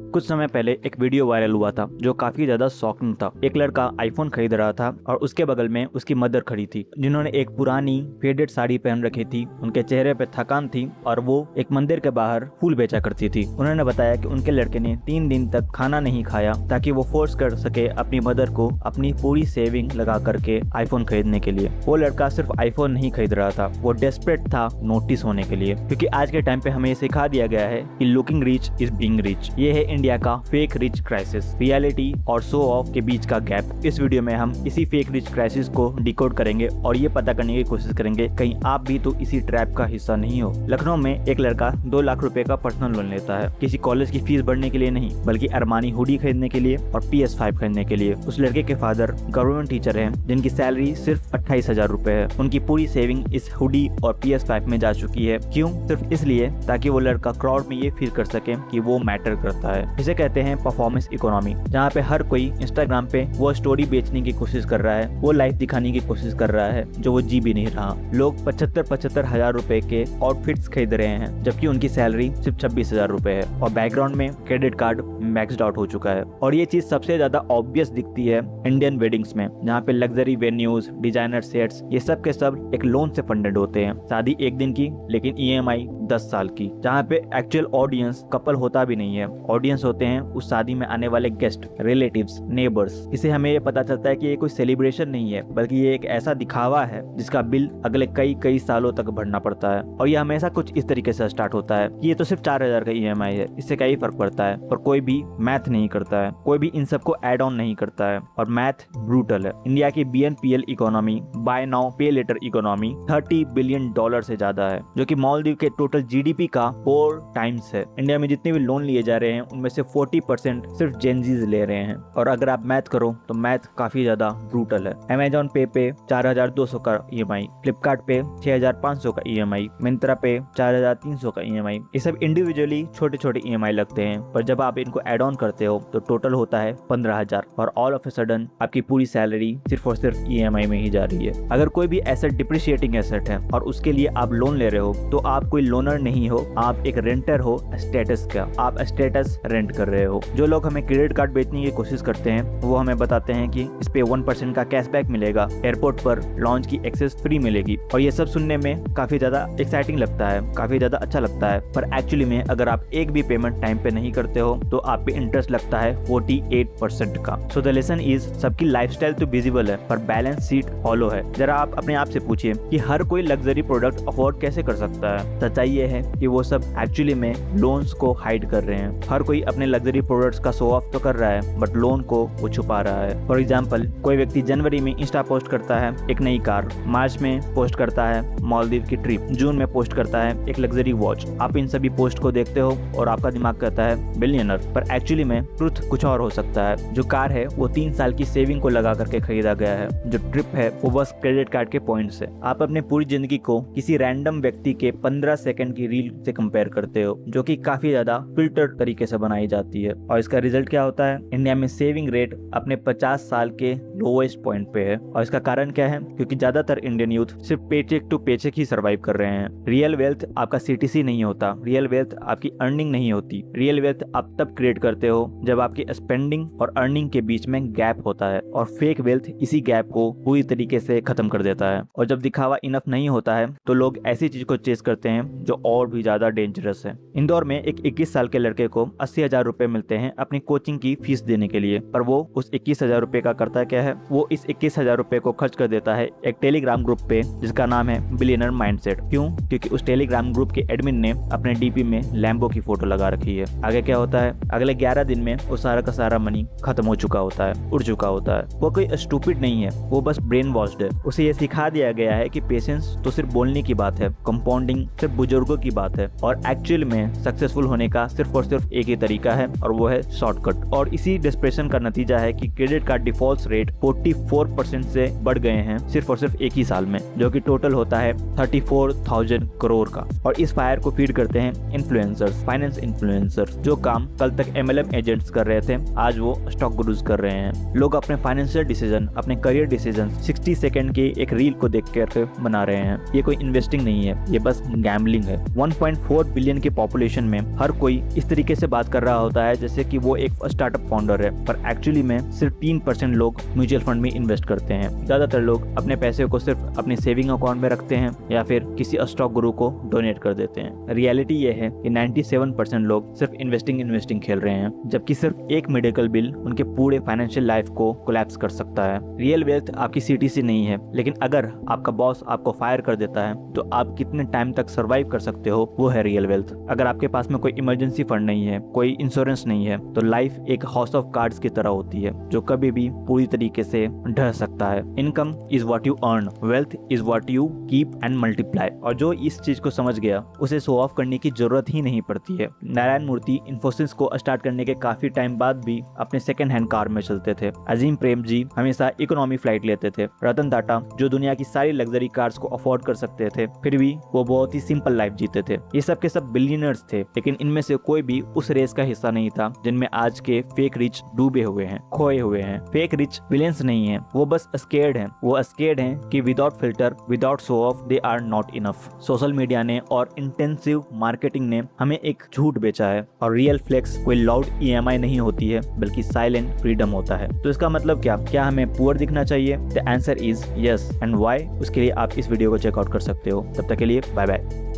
कुछ समय पहले एक वीडियो वायरल हुआ था जो काफी ज्यादा शॉकिंग था। एक लड़का आईफोन खरीद रहा था और उसके बगल में उसकी मदर खड़ी थी जिन्होंने एक पुरानी फेडेड साड़ी पहन रखी थी। उनके चेहरे पे थकान थी और वो एक मंदिर के बाहर फूल बेचा करती थी। उन्होंने बताया कि उनके लड़के ने 3 दिन तक खाना नहीं खाया ताकि वो फोर्स कर सके अपनी मदर को अपनी पूरी सेविंग लगा करके आईफोन खरीदने के लिए। वो लड़का सिर्फ आईफोन नहीं खरीद रहा था, वो डेस्परेट था नोटिस होने के लिए, क्योंकि आज के टाइम पे हमें सिखा दिया गया है कि looking rich is being rich. ये है इंडिया का फेक रिच क्राइसिस, रियलिटी और शो ऑफ के बीच का गैप। इस वीडियो में हम इसी फेक रिच क्राइसिस को डिकोड करेंगे और ये पता करने की कोशिश करेंगे कहीं आप भी तो इसी ट्रैप का हिस्सा नहीं हो। लखनऊ में एक लड़का 2 लाख रुपए का पर्सनल लोन लेता है, किसी कॉलेज की फीस भरने के लिए नहीं बल्कि अरमानी हुडी खरीदने के लिए और PS5 खरीदने के लिए। उस लड़के के फादर गवर्नमेंट टीचर हैं जिनकी सैलरी सिर्फ 28,000 रुपए है। उनकी पूरी सेविंग इस हुडी और PS5 में जा चुकी है। क्यों? सिर्फ इसलिए ताकि वो लड़का क्राउड में ये फील कर सके कि वो मैटर करता है। इसे कहते हैं परफॉर्मेंस इकोनॉमी, जहाँ पे हर कोई इंस्टाग्राम पे वो स्टोरी बेचने की कोशिश कर रहा है, वो लाइफ दिखाने की कोशिश कर रहा है जो वो जी भी नहीं रहा। लोग 75 हजार रुपए के आउटफिट्स खरीद रहे हैं जबकि उनकी सैलरी सिर्फ 26,000 रुपए है और बैकग्राउंड में क्रेडिट कार्ड मैक्स्ड आउट हो चुका है। और ये चीज सबसे ज्यादा ऑब्वियस दिखती है इंडियन वेडिंग्स में, जहाँ पे लग्जरी वेन्यूज, डिजाइनर सेट्स, ये सब के सब एक लोन से फंडेड होते हैं। शादी 1 दिन की लेकिन EMI 10 साल की, जहाँ पे एक्चुअल ऑडियंस कपल होता भी नहीं है। ऑडियंस होते हैं उस शादी में आने वाले गेस्ट, रिलेटिव्स, नेबर्स। इसे हमें ये पता चलता है कि ये कोई सेलिब्रेशन नहीं है बल्कि ये एक ऐसा दिखावा है जिसका बिल अगले कई सालों तक भरना पड़ता है। और ये हमेशा कुछ इस तरीके से स्टार्ट होता है कि ये तो सिर्फ 4,000 का EMI है, इससे क्या ही फर्क पड़ता है। पर कोई भी मैथ नहीं करता है, कोई भी इन सबको एड ऑन नहीं करता है और मैथ ब्रूटल है। इंडिया की BNPL इकोनॉमी, बाय नाउ पे लेटर इकोनॉमी, $30 बिलियन से ज्यादा है, जो कि मालदीव के टोटल GDP का 4 टाइम्स है। इंडिया में जितने भी लोन लिए जा रहे हैं उनमें से 40% सिर्फ जेनजीज ले रहे हैं। और अगर आप मैथ करो तो मैथ काफी ज्यादा ब्रूटल है। अमेजॉन पे 4,200 का EMI, फ्लिपकार्ट पे 6,500 का EMI, मिंत्रा पे 4,300 का EMI। ये सब इंडिविजुअली छोटे छोटे EMI लगते हैं, पर जब आप इनको एड ऑन करते हो तो टोटल होता है 15,000 और ऑल ऑफ ए सडन आपकी पूरी सैलरी सिर्फ और सिर्फ EMI में ही जा रही है। अगर कोई भी एसेट डिप्रिशिएटिंग एसेट है और उसके लिए आप लोन ले रहे हो तो आप कोई लोनर नहीं हो, आप एक रेंटर हो स्टेटस का। आप स्टेटस रेंट कर रहे हो। जो लोग हमें क्रेडिट कार्ड बेचने की कोशिश करते हैं वो हमें बताते हैं कि इस पे 1% का कैशबैक मिलेगा, एयरपोर्ट पर लॉन्च की एक्सेस फ्री मिलेगी। और ये सब सुनने में काफी ज्यादा एक्साइटिंग लगता है, काफी ज्यादा अच्छा लगता है। पर एक्चुअली में अगर आप एक भी पेमेंट टाइम पे नहीं करते हो तो आप पे इंटरेस्ट लगता है 48% का। सो द लेसन इज, सबकी लाइफस्टाइल तो विजिबल है पर बैलेंस शीट हॉलो है। जरा आप अपने आप से पूछिए कि हर कोई लग्जरी प्रोडक्ट अफोर्ड कैसे कर सकता है। सच्चाई ये है कि वो सब एक्चुअली में लोन्स को हाइड कर रहे हैं। हर कोई अपने लग्जरी प्रोडक्ट्स का शो ऑफ तो कर रहा है बट लोन को वो छुपा रहा है। फॉर एग्जाम्पल, कोई व्यक्ति जनवरी में इंस्टा पोस्ट करता है एक नई कार, मार्च में पोस्ट करता है मालदीव की ट्रिप, जून में पोस्ट करता है एक लग्जरी वॉच। आप इन सभी पोस्ट को देखते हो और आपका दिमाग कहता है बिलियनर, पर एक्चुअली में ट्रुथ कुछ और हो सकता है। जो कार है वो 3 साल की सेविंग को लगा करके खरीदा गया है, जो ट्रिप है वो बस क्रेडिट कार्ड के पॉइंट्स है। आप अपने पूरी जिंदगी को किसी रैंडम व्यक्ति के 15 सेकंड की रील से कंपेयर करते हो जो कि काफी ज्यादा फिल्टर तरीके से बनाई जाती है। और इसका रिजल्ट क्या होता है? इंडिया में सेविंग रेट अपने 50 साल के लोएस्ट पॉइंट पे है। और इसका कारण क्या है? क्योंकि ज्यादातर इंडियन यूथ सिर्फ पेचेक टू पेचेक ही सर्वाइव कर रहे हैं। रियल वेल्थ आपका CTC नहीं होता, रियल वेल्थ आपकी अर्निंग नहीं होती। रियल वेल्थ आप तब क्रिएट करते हो जब आपकी स्पेंडिंग और अर्निंग के बीच में गैप होता है, और फेक वेल्थ इसी गैप को पूरी तरीके से खत्म कर देता है। और जब दिखावा इनफ नहीं होता है तो लोग ऐसी चीज को चेस करते हैं जो और भी ज्यादा डेंजरस है। इंदौर में एक 21 साल के लड़के को 80,000 रुपए मिलते हैं अपनी कोचिंग की फीस देने के लिए, पर वो उस 21,000 रुपए का करता क्या है? वो इस 21,000 रुपए को खर्च कर देता है एक टेलीग्राम ग्रुप पे जिसका नाम है बिलियनर माइंडसेट। क्यों? क्योंकि उस टेलीग्राम ग्रुप के एडमिन ने अपने DP में लैम्बो की फोटो लगा रखी है। आगे क्या होता है? अगले 11 दिन में वो सारा का सारा मनी खत्म हो चुका होता है, उड़ चुका होता है। वो कोई स्टूपिड नहीं है, वो बस ब्रेन वॉश्ड है। उसे ये सिखा दिया गया है कि पेशेंस तो सिर्फ बोलने की बात है, कंपाउंडिंग सिर्फ बुजुर्गों की बात है, और एक्चुअल में सक्सेसफुल होने का सिर्फ और सिर्फ एक ही तरीका है और वो है शॉर्टकट। और इसी डिस्प्रेशन का नतीजा है कि क्रेडिट कार्ड डिफॉल्ट रेट 44% से बढ़ गए हैं सिर्फ और सिर्फ एक ही साल में, जो कि टोटल होता है 34,000 करोड़ का। और इस फायर को फीड करते हैं इन्फ्लुएंसर्स, फाइनेंस इन्फ्लुएंसर्स, जो काम कल तक MLM एजेंट्स कर रहे थे आज वो स्टॉक गुरुज कर रहे हैं। लोग अपने फाइनेंशियल डिसीजन, अपने करियर डिसीजन 60 सेकंड की एक रील को देख कर बना रहे हैं। ये कोई इन्वेस्टिंग नहीं है, ये बस गैम्बलिंग है। है। 1.4 बिलियन की पॉपुलेशन में हर कोई इस तरीके से बात कर रहा होता है जैसे कि वो एक स्टार्टअप फाउंडर है, पर एक्चुअली में सिर्फ 3% लोग म्यूचुअल फंड में इन्वेस्ट करते हैं। ज्यादातर लोग अपने पैसे को सिर्फ अपने सेविंग अकाउंट में रखते हैं या फिर किसी स्टॉक गुरु को डोनेट कर देते हैं। रियलिटी ये है कि 97% लोग सिर्फ इन्वेस्टिंग खेल रहे हैं, जबकि सिर्फ एक मेडिकल बिल उनके पूरे फाइनेंशियल लाइफ को कोलैप्स कर सकता है। रियल वेल्थ आपकी सीटीसी नहीं है, लेकिन अगर आपका बॉस आपको फायर कर देता है तो आप कितने टाइम तक सर्वाइव कर सकते हो, वो है रियल वेल्थ। अगर आपके पास में कोई इमरजेंसी फंड नहीं है, कोई इंश्योरेंस नहीं है, तो लाइफ एक हाउस ऑफ कार्ड्स की तरह होती है जो कभी भी पूरी तरीके से ढह सकता है। Income is what you earn, wealth is what you keep and multiply. और जो इस चीज को समझ गया उसे शो ऑफ करने की जरूरत ही नहीं पड़ती है। नारायण मूर्ति इन्फोसिस को स्टार्ट करने के काफी टाइम बाद भी अपने सेकंड हैंड कार में चलते थे। अजीम प्रेम जी हमेशा इकोनॉमी फ्लाइट लेते थे। रतन टाटा जो दुनिया की सारी लग्जरी कार्स को अफोर्ड कर सकते थे, फिर भी वो बहुत ही सिंपल लाइफ जीते थे। ये सब के सब बिलियनर्स थे, लेकिन इनमें से कोई भी उस रेस का हिस्सा नहीं था जिनमें आज के फेक रिच डूबे हुए हैं, खोए हुए हैं। फेक रिच विलेंस नहीं है, वो बस स्केर्ड हैं। वो स्केर्ड हैं कि without filter, without show off, they are not enough. Social media ने और इंटेंसिव मार्केटिंग ने हमें एक झूठ बेचा है, और रियल फ्लेक्स कोई लाउड EMI नहीं होती है, बल्कि साइलेंट फ्रीडम होता है। तो इसका मतलब क्या हमें पुअर दिखना चाहिए? The answer is yes, and why, उसके लिए आप इस वीडियो को चेकआउट कर सकते हो। तब तक के लिए बाय बाय।